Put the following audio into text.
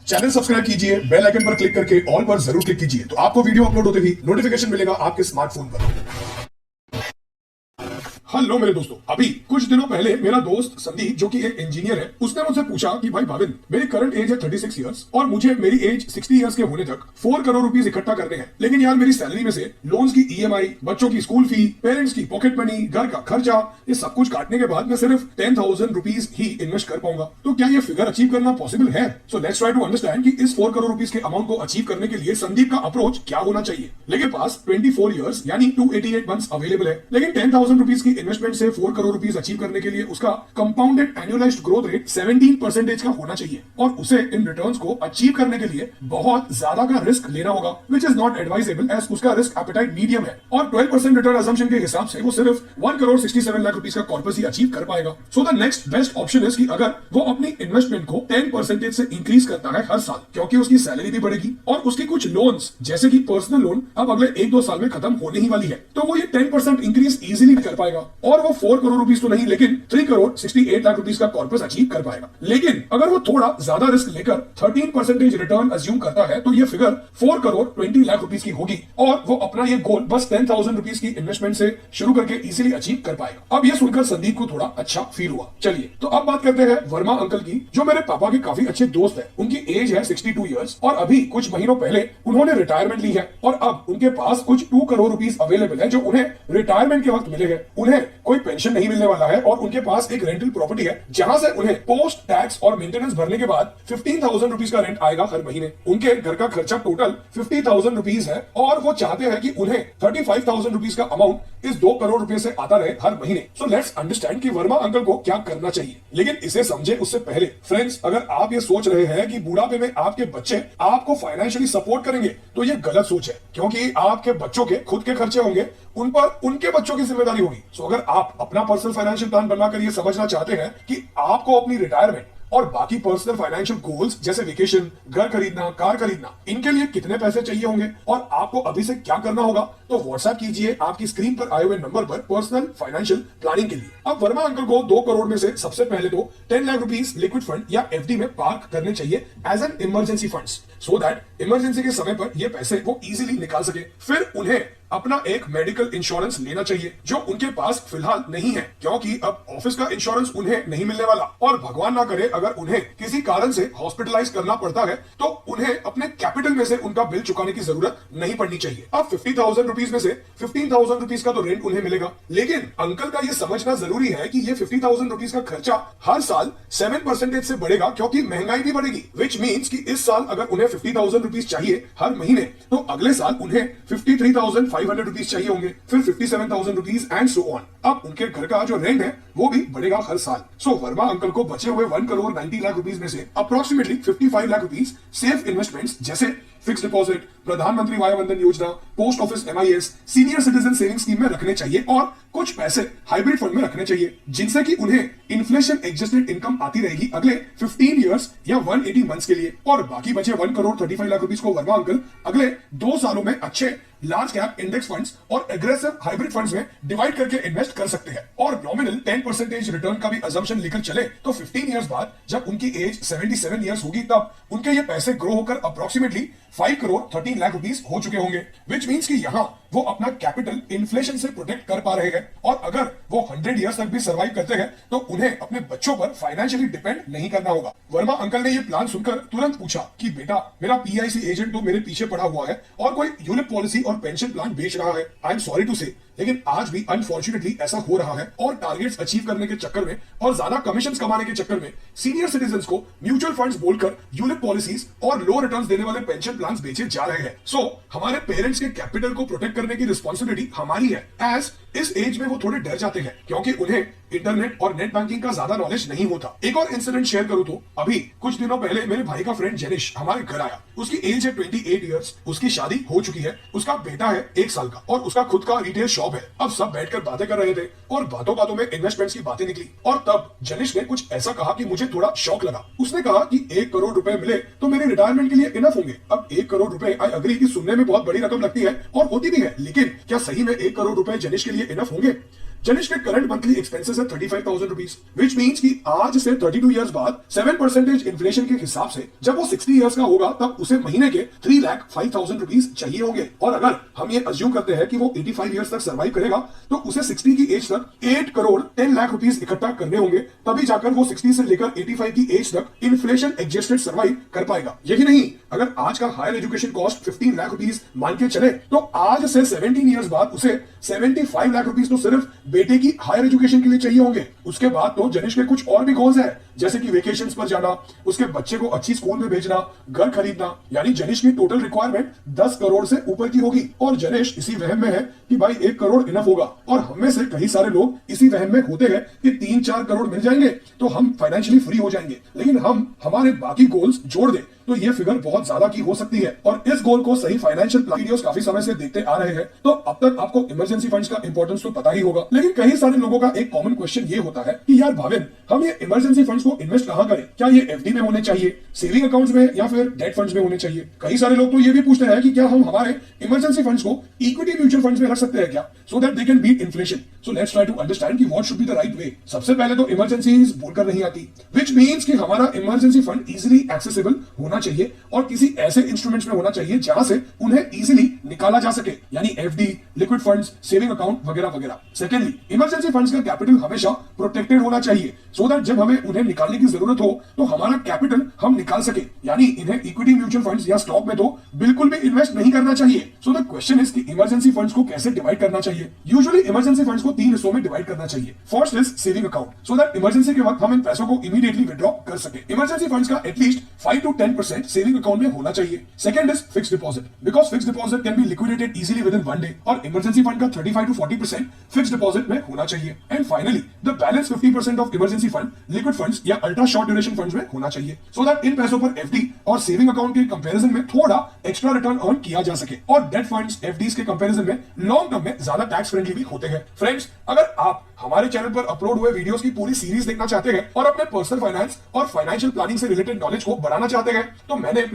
Channel subscribe कीजिए, bell icon पर click करके ऑल पर जरूर क्लिक कीजिए, तो आपको वीडियो अपलोड होते ही नोटिफिकेशन मिलेगा आपके स्मार्टफोन पर। हेलो मेरे दोस्तों, अभी कुछ दिनों पहले मेरा दोस्त संदीप जो कि एक इंजीनियर है, उसने मुझसे पूछा कि भाई भाविन, मेरी करंट एज है 36 इयर्स और मुझे मेरी एज 60 इयर्स के होने तक 4 करोड़ रुपीस इकट्ठा करने हैं, लेकिन यार मेरी सैलरी में से लोन्स की ईएमआई, बच्चों की स्कूल फी, पेरेंट्स की पॉकेट मनी, घर का खर्चा, ये सब कुछ काटने के बाद मैं सिर्फ 10,000 रुपीस ही इन्वेस्ट कर पाऊंगा। तो क्या ये फिगर अचीव करना पॉसिबल है? So let's try to understand कि इस 4 करोड़ रुपीस के अमाउंट को अचीव करने के लिए संदीप का अप्रोच क्या होना चाहिए। लेकिन पास 24 इयर्स यानी 288 मंथ्स अवेलेबल है, लेकिन 10,000 रुपीस की इन्वेस्टमेंट से 4 करोड़ रुपीस अचीव करने के लिए उसका कंपाउंडेड एनुअलाइज्ड ग्रोथ रेट 17% का होना चाहिए और उसे इन रिटर्न्स को अचीव करने के लिए बहुत ज्यादा का रिस्क लेना होगा, which is not advisable as उसका रिस्क एपेटाइट मीडियम है और 12% रिटर्न असम्पशन के हिसाब से वो सिर्फ 1 करोड़ 67 लाख रुपीस का कॉर्पस ही अचीव कर पाएगा। So the next best option is कि अगर वो अपनी इन्वेस्टमेंट को 10% से इंक्रीज करता है हर साल, क्योंकि उसकी सैलरी भी बढ़ेगी और उसकी कुछ लोन्स जैसे कि पर्सनल लोन अब अगले 1-2 साल में खत्म होने ही वाली है, तो वो ये 10% इंक्रीज इजीली कर पाएगा और वो 4 करोड़ रुपीस तो नहीं लेकिन 3 करोड़ 68 लाख रुपीस का कॉर्पस अचीव कर पाएगा। लेकिन अगर वो थोड़ा ज्यादा रिस्क लेकर 13% रिटर्न अज्यूम करता है तो ये फिगर 4 करोड़ 20 लाख रुपीस की होगी और वो अपना ये गोल बस 10,000 रुपीस की इन्वेस्टमेंट से शुरू करके इजीली अचीव कर पाएगा। अब ये सुनकर संदीप को थोड़ा अच्छा फील हुआ। चलिए तो अब बात करते हैं वर्मा अंकल की, जो मेरे पापा के काफी अच्छे दोस्त है। उनकी एज है 62 इयर्स और अभी कुछ महीनों पहले उन्होंने रिटायरमेंट ली है और अब उनके पास कुछ 2 करोड़ रुपीस अवेलेबल है जो उन्हें रिटायरमेंट के वक्त मिलेंगे। उन्हें कोई पेंशन नहीं मिलने वाला है और उनके पास एक रेंटल प्रॉपर्टी है जहां से उन्हें पोस्ट टैक्स और मेंटेनेंस भरने के बाद 15,000 रुपीस का रेंट आएगा हर महीने। उनके घर का खर्चा टोटल 50,000 रुपीस है और वो चाहते हैं कि उन्हें 35,000 रुपीस का अमाउंट इस 2 करोड़ रुपए से आता रहे हर महीने। सो लेट्स अंडरस्टैंड कि वर्मा अंकल को क्या करना चाहिए, लेकिन इसे समझे उससे पहले फ्रेंड्स, अगर आप ये सोच रहे हैं कि बुढ़ापे में आपके बच्चे आपको फाइनेंशियली सपोर्ट करेंगे तो ये गलत सोच है, क्योंकि आपके बच्चों के खुद के खर्चे होंगे, उन पर उनके बच्चों की जिम्मेदारी होगी। सो अगर आप अपना पर्सनल फाइनेंशियल प्लान बनाकर ये समझना चाहते हैं कि आपको अपनी रिटायरमेंट और बाकी पर्सनल फाइनेंशियल गोल्स जैसे वेकेशन, घर खरीदना, कार खरीदना, इनके लिए कितने पैसे चाहिए होंगे और आपको अभी से क्या करना होगा, तो व्हाट्सएप कीजिए आपकी स्क्रीन पर आए हुए नंबर पर पर्सनल फाइनेंशियल प्लानिंग के लिए। अब वर्मा अंकल को 2 करोड़ में से सबसे पहले तो 10 लाख रुपीस लिक्विड फंड या एफडी में पार्क करने चाहिए as an emergency funds, so that emergency के समय पर ये पैसे वो इजीली निकाल सके। फिर उन्हें अपना एक मेडिकल इंश्योरेंस लेना चाहिए जो उनके पास फिलहाल नहीं है, क्योंकि अब ऑफिस का इंश्योरेंस उन्हें नहीं मिलने वाला और भगवान ना करे अगर उन्हें किसी कारण से हॉस्पिटलाइज करना पड़ता है तो उन्हें अपने कैपिटल में से उनका बिल चुकाने की जरूरत नहीं पड़नी चाहिए। अब 50,000 रुपीस में से 15,000 रुपीस का तो रेंट उन्हें मिलेगा, लेकिन अंकल का ये समझना जरूरी है कि ये 50,000 रुपीस का खर्चा हर साल 7% से बढ़ेगा, क्योंकि महंगाई भी बढ़ेगी, विच मीन्स कि इस साल अगर उन्हें 50,000 रुपीस चाहिए हर महीने तो अगले साल उन्हें 53,500 रुपीस चाहिए होंगे, फिर 57,000 रुपीस एंड सो ऑन। अब उनके घर का जो रेंट है वो भी बढ़ेगा हर साल। सो वर्मा अंकल को बचे हुए 1 करोड़ 90 लाख रुपीस में से approximately 55 lakh rupees safe investments जैसे फिक्स डिपॉजिट, प्रधानमंत्री वाया वंदन योजना, post office MIS, senior citizen saving scheme में रखने चाहिए और कुछ पैसे हाइब्रिड फंड में रखने चाहिए, जिनसे कि उन्हें इन्फ्लेशन एडजस्टेड इनकम आती रहेगी अगले 15 इयर्स या 180 मंथ्स के लिए। और बाकी बचे 1 करोड़ 35 लाख रुपीस को वर्मा अंकल अगले 2 सालों में अच्छे लार्ज कैप इंडेक्स फंड्स और एग्रेसिव हाइब्रिड फंड्स में डिवाइड करके इन्वेस्ट कर सकते हैं और नॉमिनल 10% रिटर्न का भी अजम्पशन लेकर चले तो 15 इयर्स बाद जब उनकी एज 77 इयर्स होगी तब उनके ये पैसे ग्रो होकर अप्रोक्सीमेटली 5 करोड़ 13 लाख रुपीस हो चुके होंगे, विच मीन्स कि यहां वो अपना कैपिटल इन्फ्लेशन से प्रोटेक्ट कर पा रहे हैं और अगर वो 100 इयर्स तक भी सर्वाइव करते हैं तो उन्हें अपने बच्चों पर फाइनेंशियली डिपेंड नहीं करना होगा। वर्मा अंकल ने ये प्लान सुनकर तुरंत पूछा कि बेटा, मेरा पीआईसी एजेंट तो मेरे पीछे पड़ा हुआ है और कोई यूलिप पॉलिसी और पेंशन प्लान बेच रहा है। आई एम सॉरी टू से, लेकिन आज भी अनफॉर्चुनेटली ऐसा हो रहा है और टारगेट्स अचीव करने के चक्कर में और ज्यादा कमीशन कमाने के चक्कर में सीनियर सिटीजंस को म्यूचुअल फंड्स बोलकर यूलिप पॉलिसीज और लो रिटर्न्स देने वाले पेंशन प्लान्स बेचे जा रहे हैं। सो हमारे पेरेंट्स के कैपिटल को प्रोटेक्ट करने की रिस्पॉन्सिबिलिटी हमारी है, एज इस एज में वो थोड़े डर जाते हैं क्योंकि उन्हें इंटरनेट और नेट बैंकिंग का ज्यादा नॉलेज नहीं होता। एक और इंसिडेंट शेयर करूं तो अभी कुछ दिनों पहले मेरे भाई का फ्रेंड जेनिश हमारे घर आया। उसकी एज है 28 इयर्स, उसकी शादी हो चुकी है, उसका बेटा है 1 साल का और उसका खुद का रिटेल शॉप है। अब सब बैठकर बातें कर रहे थे और बातों बातों में इन्वेस्टमेंट्स की बातें निकली और तब जेनिश ने कुछ ऐसा कहा कि मुझे थोड़ा शौक लगा। उसने कहा कि 1 करोड़ रुपए मिले तो मेरे रिटायरमेंट के लिए इनफ होंगे। अब 1 करोड़ रुपए आई अग्री कि सुनने में बहुत बड़ी रकम लगती है और होती भी है, लेकिन क्या सही में 1 करोड़ रुपए जेनिश के लिए इनफ होंगे? जनिश के करंट मंथली एक्सपेंसेस है 35,000 रुपीज, विच मीन्स कि आज से 32 ईयर्स बाद 7% इन्फ्लेशन के हिसाब से जब वो 60 ईयर्स का होगा तब उसे महीने के 3,05,000 रुपीज चाहिए होंगे। और अगर हम ये अज्यूम करते हैं कि वो 85 ईयर्स तक सर्वाइव करेगा तो उसे 60 की एज तक 8 करोड़ 10 लाख रुपीज इकट्ठा करने होंगे, तभी जाकर वो 60 से लेकर 85 की एज तक इन्फ्लेशन एडजस्टेड सर्वाइव कर पाएगा। यही नहीं, अगर आज का higher education cost 15 lakh rupees मान के चले तो आज से 17 ईयर्स बाद उसे 75 लाख रुपीज तो सिर्फ बेटे की हायर एजुकेशन के लिए चाहिए होंगे। उसके बाद तो जनिश के कुछ और भी गोल्स है, जैसे कि वेकेशंस पर जाना, उसके बच्चे को अच्छी स्कूल में भेजना, घर खरीदना, यानी जनिश की टोटल रिक्वायरमेंट 10 करोड़ से ऊपर की होगी। और जनिश इसी वहम में है कि भाई 1 करोड़ इनफ होगा, और हम में से कई सारे लोग इसी वहम में होते हैं कि 3-4 करोड़ मिल जाएंगे तो हम फाइनेंशियली फ्री हो जाएंगे। लेकिन हम हमारे बाकी गोल्स जोड़ दें तो ये फिगर बहुत ज्यादा की हो सकती है। और इस गोल को सही फाइनेंशियल वीडियोस काफी समय से देखते आ रहे हैं तो अब तक आपको इमरजेंसी फंड्स का इंपॉर्टेंस तो पता ही होगा। लेकिन कई सारे लोगों का एक कॉमन क्वेश्चन ये होता है कि यार भाविन, हम ये इमरजेंसी फंड्स को इन्वेस्ट कहां करें? क्या ये एफडी में होने चाहिए, सेविंग अकाउंट्स में, या फिर डेट फंड्स में होने चाहिए? कई सारे लोग तो ये भी पूछते हैं कि क्या हम हमारे इमरजेंसी फंड्स को इक्विटी म्यूचुअल फंड्स में रख सकते हैं क्या, so that they can beat inflation. So let's try to understand कि what should be the right way. सबसे पहले तो इमरजेंसीज बोलकर नहीं आती, व्हिच मींस कि हमारा इमरजेंसी फंड इजीली एक्सेसिबल होना चाहिए और किसी ऐसे इंस्ट्रूमेंट्स में होना चाहिए जहां से उन्हें इजीली निकाला जा सके, यानी FD, liquid funds, saving account वगैरह वगैरह। सेकेंडली, इमरजेंसी फंड्स का कैपिटल हमेशा प्रोटेक्टेड होना चाहिए, सो दैट जब हमें उन्हें निकालने की जरूरत हो तो हमारा कैपिटल हम निकाल सके, यानी इन्हें इक्विटी म्यूचुअल फंड्स या स्टॉक में तो बिल्कुल भी इन्वेस्ट नहीं करना चाहिए। सो द क्वेश्चन इज कि इमरजेंसी फंड्स को कैसे डिवाइड करना चाहिए? यूजुअली इमरजेंसी फंड्स को 3 हिस्सों में डिवाइड करना चाहिए। First is saving account, so that emergency के वक्त हम इन पैसों को इमीडिएटली विड्रॉ कर सके। इमरजेंसी फंड्स का एटलीस्ट 5 to 10% सेविंग अकाउंट में होना चाहिए। Second is fixed deposit, because fixed deposit can be liquidated easily with in 1 day, और इमरजेंसी फंड का 35 to 40% फिक्स्ड डिपॉजिट में होना चाहिए। And finally the balance 50% of emergency fund liquid funds या ultra short duration funds में होना चाहिए, so that in पैसों पर एफडी और सेविंग अकाउंट के कंपैरिजन में थोड़ा एक्स्ट्रा रिटर्न अर्न किया जा सके, और डेट फंड्स एफडीज के कंपैरिजन में लॉन्ग टर्म में ज्यादा टैक्स फ्रेंडली भी होते हैं। फ्रेंड्स, अगर आप हमारे चैनल पर अपलोड हुए वीडियोस की पूरी सीरीज देखना चाहते हैं और अपने पर्सनल फाइनेंस और फाइनेंशियल प्लानिंग से रिलेटेड नॉलेज को बढ़ाना चाहते हैं तो मैंने